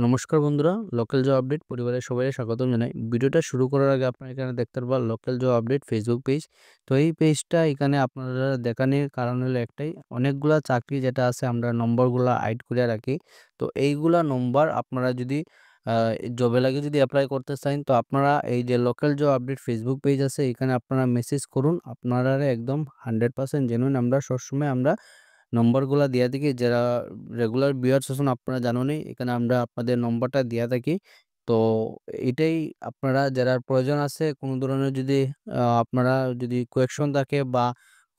নমস্কার বন্ধুরা, local job update পরিবারের সবাইকে স্বাগতম জানাই। ভিডিওটা শুরু করার আগে আপনারা এখানে দেখতে পারবেন local job update Facebook page. তো এই পেজটা এখানে আপনারা দেখানোর কারণ হলো একটাই, অনেকগুলা চাকরি যেটা আছে আমরা নম্বরগুলা হাইড করে রাখি। তো এইগুলা নম্বর আপনারা যদি জবে লাগে যদি অ্যাপ্লাই করতে চান, তো আপনারা এই যে local job update Facebook page আছে এখানে আপনারা মেসেজ করুন। আপনারা একদম 100% জেনুইন আমরা সবসময় আমরা নম্বরগুলা দিয়া থাকি। যারা রেগুলার ভিউয়ার্স আছেন আপনারা জানেনই, এখানে আমরা আপনাদের নম্বরটা দিয়া থাকি। তো এটাই আপনারা যারা প্রয়োজন আছে কোনো ধরনের যদি আপনারা যদি কোয়েকশন থাকে বা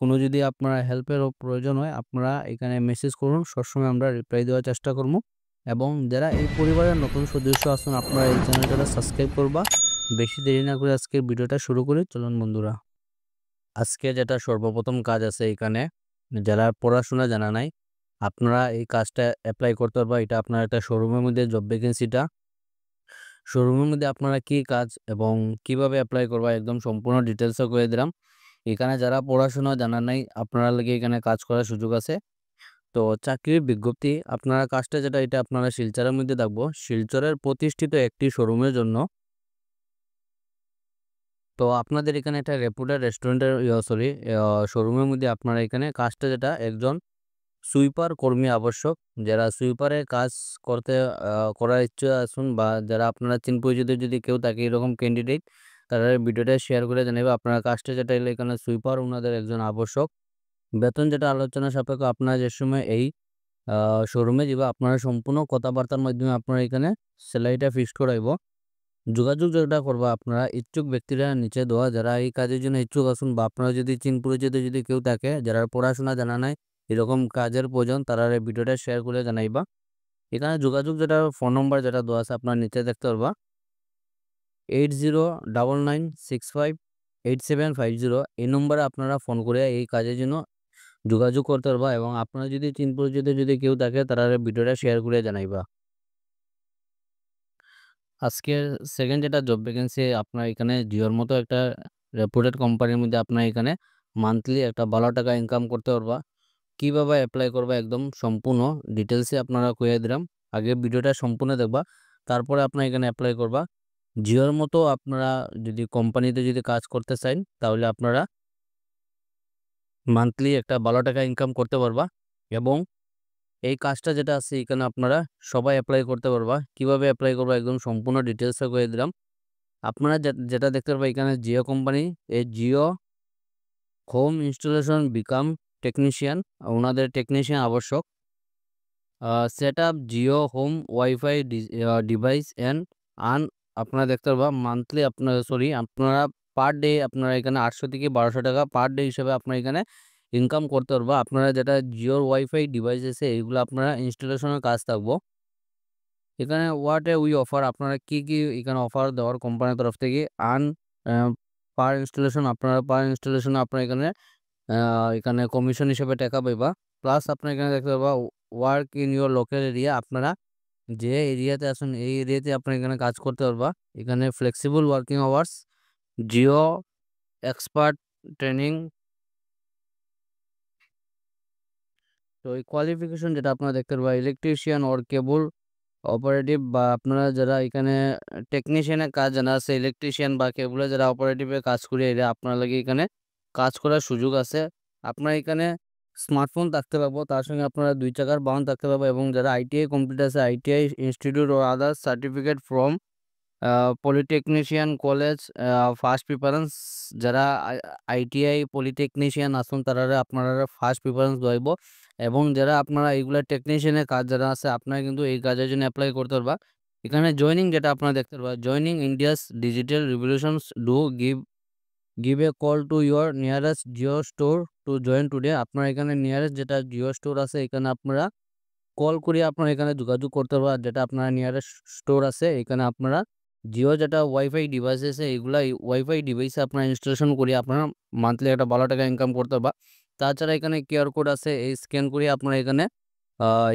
কোনো যদি আপনারা হেল্পেরও প্রয়োজন হয়, আপনারা এখানে মেসেজ করুন। সবসময় আমরা রিপ্লাই দেওয়ার চেষ্টা করবো। এবং যারা এই পরিবারের নতুন সদস্য আছেন আপনারা এই চ্যানেলটা সাবস্ক্রাইব করবা। বেশি দেরি না করে আজকের ভিডিওটা শুরু করি, চলুন বন্ধুরা। আজকে যেটা সর্বপ্রথম কাজ আছে এখানে, যারা পড়াশোনা জানা নাই আপনারা এই কাজটা অ্যাপ্লাই করতে পারবা। এটা আপনার একটা শোরুমের মধ্যে জব ভ্যাকেন্সিটা, শোরুমের মধ্যে আপনারা কি কাজ এবং কিভাবে অ্যাপ্লাই করবা একদম সম্পূর্ণ ডিটেলসও করে দিলাম। এখানে যারা পড়াশোনা জানা নাই আপনারা লাগে এখানে কাজ করার সুযোগ আছে। তো চাকরির বিজ্ঞপ্তি আপনারা কাজটা যেটা এটা আপনারা শিলচরের মধ্যে দেখবো, শিলচরের প্রতিষ্ঠিত একটি শোরুমের জন্য। তো আপনাদের এখানে একটা রেপুটেড রেস্টুরেন্টের শোরুমের মধ্যে আপনারা এখানে কাজটা যেটা একজন সুইপার কর্মী আবশ্যক। যারা সুইপারের কাজ করতে করার ইচ্ছা আছেন বা যারা আপনারা চিন পরিচিত যদি কেউ থাকে এরকম ক্যান্ডিডেট, তারা ভিডিওটা শেয়ার করে জানাবে। আপনারা কাজটা যেটা এলে এখানে সুইপার ওনাদের একজন আবশ্যক। বেতন যেটা আলোচনা সাপেক্ষ, আপনারা যে সময় এই শোরুমে যাবে আপনারা সম্পূর্ণ কথাবার্তার মাধ্যমে আপনারা এখানে স্যালারিটা ফিক্সড করাইব। যোগাযোগ যেটা করবা আপনারা ইচ্ছুক ব্যক্তিরা নিচে দেওয়া, যারা এই কাজের জন্য ইচ্ছুক আছেন বা আপনারা যদি চিন পরিচিত যদি কেউ থাকে যারা পড়াশোনা জানা নাই এরকম কাজের প্রয়োজন, তারা এই ভিডিওটা শেয়ার করে জানাইবা। এখানে যোগাযোগ যেটা ফোন নম্বর যেটা দেওয়া আছে আপনার নিচে দেখতে পারবা, 8099658750। এই নম্বরে আপনারা ফোন করে এই কাজের জন্য যোগাযোগ করতে পারবা। এবং আপনারা যদি চিন পরিচিত যদি কেউ থাকে তারা ভিডিওটা শেয়ার করে জানাইবা। আজকের সেকেন্ড যেটা জব ভ্যাকেন্সি আপনার এখানে জিওর মতো একটা রেপুটেড কোম্পানির মধ্যে আপনার এখানে মান্থলি একটা ভালো টাকা ইনকাম করতে পারবা। কিভাবে অ্যাপ্লাই করবা একদম সম্পূর্ণ ডিটেলসে আপনারা কইয়া দিলাম। আগে ভিডিওটা সম্পূর্ণ দেখবা, তারপরে আপনারা এখানে অ্যাপ্লাই করবা। জিওর মতো আপনারা যদি কোম্পানিতে যদি কাজ করতে চান তাহলে আপনারা মান্থলি একটা ভালো টাকা ইনকাম করতে পারবা। এবং এই কাজটা যেটা আছে এখানে আপনারা সবাই অ্যাপ্লাই করতে পারবা। কিভাবে অ্যাপ্লাই করবা একদম সম্পূর্ণ ডিটেলসে কয়ে দিলাম। আপনারা যেটা দেখতে পারবেন এখানে জিও কোম্পানি, এই Jio home installation become technician, ওনাদের টেকনিশিয়ান আবশ্যক। Set up Jio home wifi device and আন। আপনারা দেখতে পারবা মান্থলি আপনারা পার ডে আপনারা এখানে 800 থেকে 1200 টাকা পার ডে হিসেবে আপনারা এখানে ইনকাম করতে পারবা। আপনারা যেটা জিওর ওয়াইফাই ডিভাইস আছে এইগুলো আপনারা ইনস্টলেশনের কাজ থাকবো। এখানে হোয়াট এ উই অফার, আপনারা কি কি এখানে অফার দেওয়ার কোম্পানির তরফ থেকে আন পার ইনস্টলেশন, আপনারা পার ইনস্টলেশন আপনার এখানে এখানে কমিশন হিসেবে টাকা পাইবা। প্লাস আপনার এখানে দেখতে পারবা work in your local area, আপনারা যে এরিয়াতে আছেন এই এরিয়াতে আপনার এখানে কাজ করতে পারবা। এখানে flexible working hours, Jio expert training. তো এই কোয়ালিফিকেশন যেটা আপনারা দেখতে পারবা ইলেকট্রিশিয়ান ওর কেবল অপারেটিভ, বা আপনারা যারা এখানে টেকনিশিয়ানের কাজ জানা আছে ইলেকট্রিশিয়ান বা কেবলে যারা অপারেটিভে কাজ করে এরা আপনার লাগে এখানে কাজ করার সুযোগ আছে। আপনার এখানে স্মার্টফোন থাকতে পারবো, তার সঙ্গে আপনারা 2 চাকার বাহন থাকতে পারবো। এবং যারা আইটিআই কমপ্লিট আছে আইটিআই ইনস্টিটিউট ও others certificate from polytechnician college first preference, যারা আইটিআই পলিটেকনিশিয়ান আসুন তারা আপনারা ফার্স্ট প্রিফারেন্স দেব। এবং যারা আপনারা এইগুলা টেকনিশিয়ানের কাজ যারা আছে আপনারা কিন্তু এই কাজের জন্য অ্যাপ্লাই করতে পারবা। এখানে জয়নিং যেটা আপনারা দেখতে পারবা, joining India's digital revolutions, do give a call to your nearest Jio store to join today. আপনারা এখানে নিয়ারেস্ট যেটা জিও স্টোর আছে এখানে আপনারা কল করে আপনারা এখানে যোগাযোগ করতে পারবা। যেটা আপনারা নিয়ারেস্ট স্টোর আছে এখানে আপনারা জিও যেটা ওয়াইফাই ডিভাইস আছে এইগুলা ওয়াইফাই ডিভাইসে আপনারা ইনস্টলেশন করে আপনারা মান্থলি একটা ভালো টাকা ইনকাম করতে পারবা। তাছাড়া এখানে কিউআর কোড আছে, এই স্ক্যান করে আপনারা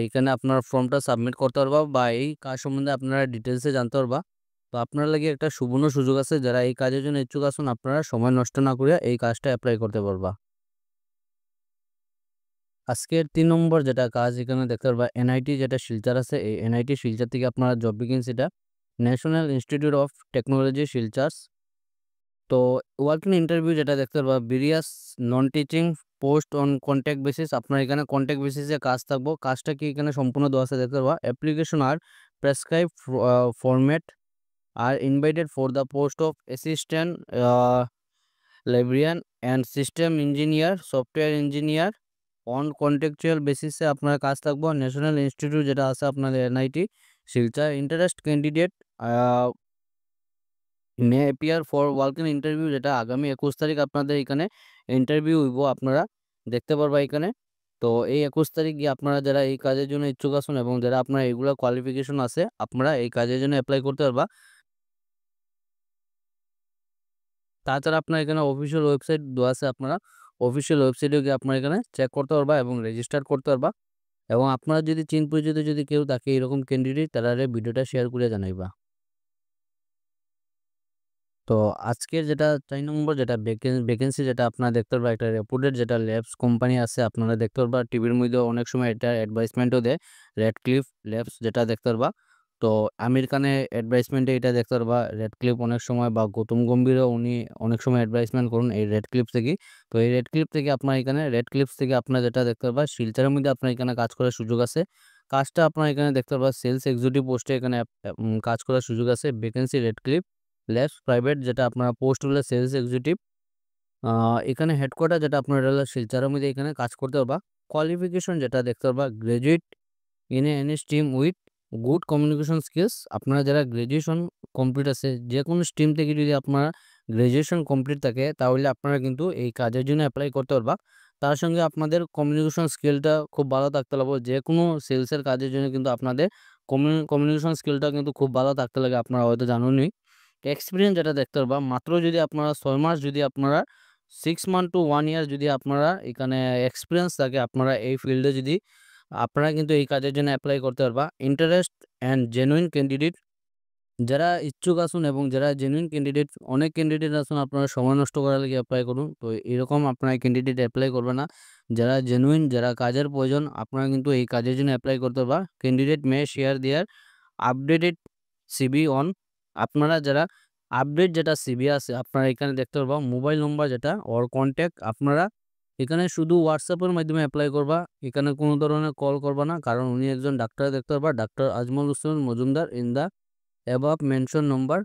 এখানে আপনার ফর্মটা সাবমিট করতে পারবা বা এই কাজ সম্বন্ধে আপনারা ডিটেলসে জানতে পারবা। তো আপনার লাগে একটা সুবর্ণ সুযোগ আছে, যারা এই কাজের জন্য ইচ্ছুক আছেন আপনারা সময় নষ্ট না করে এই কাজটা অ্যাপ্লাই করতে পারবা। আজকের ৩ নম্বর যেটা কাজ এখানে দেখতে পারবা এনআইটি যেটা শিলচর আছে, এই এনআইটি শিলচর থেকে আপনারা জব ভ্যাকেন্সিটা national institute of technology Silchar. তো ওয়ার্কিং ইন্টারভিউ যেটা দেখতে পারবা various non teaching post on contract basis. আপনার এখানে কন্ট্যাক্ট বেসিসে কাজ থাকবো। কাজটা কি এখানে সম্পূর্ণ দেওয়া আছে দেখতে পারবা। অ্যাপ্লিকেশন আর প্রেসক্রাইব ফরম্যাট আর invited for the post of assistant librarian and system engineer, software engineer on contractual বেসিসে আপনার কাজ থাকবো। ন্যাশনাল ইনস্টিটিউট যেটা আছে আপনাদের NIT Silchar. Interest candidate may appear for working interview, যেটা আগামী 21 তারিখ আপনাদের এখানে ইন্টারভিউ হইব। আপনারা দেখতে পারবা এখানে। তো এই 21 তারিখ গিয়ে আপনারা যারা এই কাজের জন্য ইচ্ছুক আছেন এবং যারা আপনার এগুলো কোয়ালিফিকেশন আছে, আপনারা এই কাজের জন্য অ্যাপ্লাই করতে পারবা। তাছাড়া আপনার এখানে অফিসিয়াল ওয়েবসাইট দেওয়া আছে, আপনারা অফিসিয়াল ওয়েবসাইটে গিয়ে আপনারা এখানে চেক করতে পারবা এবং রেজিস্টার করতে পারবা। এবং আপনারা যদি চিন পরিচিত যদি কেউ থাকে এরকম ক্যান্ডিডেট, তারা ভিডিওটা শেয়ার করে জানাইবা। তো আজকের যেটা ৪ নম্বর যেটা ভ্যাকেন্সি যেটা আপনারা দেখতে পারবা, একটা রেপুটেড যেটা ল্যাবস কোম্পানি আছে, আপনারা দেখতে পারবা টিভির মধ্যে অনেক সময় এটা অ্যাডভার্টাইজমেন্টও দেয়, রেডক্লিফ ল্যাবস যেটা দেখতে পারবা। তো আমির খানের অ্যাডভার্টাইজমেন্টে এটা দেখতে পারবা রেডক্লিফ অনেক সময়, বা গৌতম গম্ভীরও উনি অনেক সময় অ্যাডভার্টাইজমেন্ট করুন এই রেডক্লিফ থেকে। তো এই রেডক্লিফ থেকে আপনার এখানে রেডক্লিফ থেকে আপনার যেটা দেখতে পারবা শিলচরের মধ্যে আপনার এখানে কাজ করার সুযোগ আছে। কাজটা আপনার এখানে দেখতে পারবা সেলস এক্সিকিউটিভ পোস্টে এখানে কাজ করার সুযোগ আছে। ভ্যাকেন্সি রেডক্লিফ ল্যাবস প্রাইভেট, যেটা আপনার পোস্ট হলো সেলস এক্সিকিউটিভ। এখানে হেডকোয়ার্টার যেটা আপনার হলো শিলচরের মধ্যে এখানে কাজ করতে পারবা। কোয়ালিফিকেশন যেটা দেখতে পারবা graduate in any stream with good communication skills. আপনারা যারা গ্র্যাজুয়েশন কমপ্লিট আছে, যে কোনো স্ট্রিম থেকে যদি আপনারা গ্র্যাজুয়েশন কমপ্লিট থাকে, তাহলে আপনারা কিন্তু এই কাজের জন্য অ্যাপ্লাই করতে পারবা। তার সঙ্গে আপনাদের কমিউনিকেশন স্কিলটা খুব ভালো থাকতে লাগবে। যে কোনো সেলসের কাজের জন্য কিন্তু আপনাদের কমিউনিকেশন স্কিলটা কিন্তু খুব ভালো থাকতে লাগে, আপনারা হয়তো জানুনই। এক্সপিরিয়েন্স যেটা দেখতে পারবা মাত্র যদি আপনারা 6 মাস, যদি আপনারা 6 মান্থ টু 1 ইয়ার যদি আপনারা এখানে এক্সপিরিয়েন্স থাকে আপনারা এই ফিল্ডে, যদি আপনারা কিন্তু এই কাজের জন্য অ্যাপ্লাই করতে পারবা। ইন্টারেস্ট অ্যান্ড জেনুইন ক্যান্ডিডেট, যারা ইচ্ছুক আসুন এবং যারা জেনুইন ক্যান্ডিডেট, অনেক ক্যান্ডিডেট আসুন আপনারা সময় নষ্ট করার লাগে অ্যাপ্লাই করুন, তো এরকম আপনারা ক্যান্ডিডেট অ্যাপ্লাই করবে না। যারা জেনুইন, যারা কাজের প্রয়োজন, আপনারা কিন্তু এই কাজের জন্য অ্যাপ্লাই করতে পারবা। Candidate may share there updated CB on, আপনারা যারা আপডেট যেটা সিবি আছে আপনারা এখানে দেখতে পারবা মোবাইল নম্বর যেটা ওর কন্ট্যাক্ট, আপনারা এখানে শুধু হোয়াটসঅ্যাপের মাধ্যমে অ্যাপ্লাই করবা। এখানে কোনো ধরনের কল করবা না, কারণ উনি একজন ডাক্তার দেখতে পারবা, doctor Azmal Hossain Majumdar in the above mention number.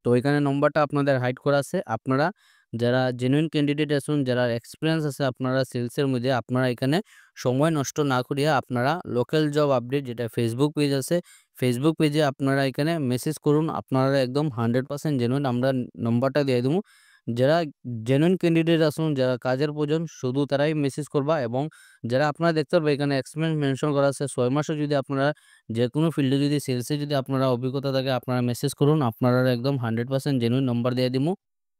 তো এখানে নম্বরটা আপনাদের হাইড করা আছে। আপনারা যারা জেনুইন ক্যান্ডিডেট আছেন, যারা এক্সপিরিয়েন্স আছে আপনারা সেলসের মধ্যে, আপনারা এখানে সময় নষ্ট না করিয়া আপনারা লোকাল জব আপডেট যেটা ফেসবুক পেজ আছে, ফেসবুক পেজে আপনারা এখানে মেসেজ করুন। আপনারা একদম 100% জেনুইন, আমরা নম্বরটা দিয়ে দেবো। যারা জেনুইন ক্যান্ডিডেট আছেন, যারা কাজের প্রয়োজন, শুধু তারাই মেসেজ করবা। এবং যারা আপনারা দেখতে পারবে এখানে এক্সপিরিয়েন্স মেনশন করা আছে, 6 মাসও যদি আপনারা যে কোনো ফিল্ডে যদি সেলসে যদি আপনারা অভিজ্ঞতা থাকে, আপনারা মেসেজ করুন। আপনারা একদম 100% জেনুইন নম্বর দিয়ে দিবো।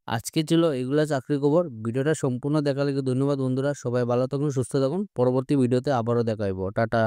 আজকে ছিল এগুলা চাকরি খবর। ভিডিওটা সম্পূর্ণ দেখার লাগে ধন্যবাদ বন্ধুরা। সবাই ভালো থাকুন, সুস্থ থাকুন। পরবর্তী ভিডিওতে আবারও দেখা হইব। টাটা।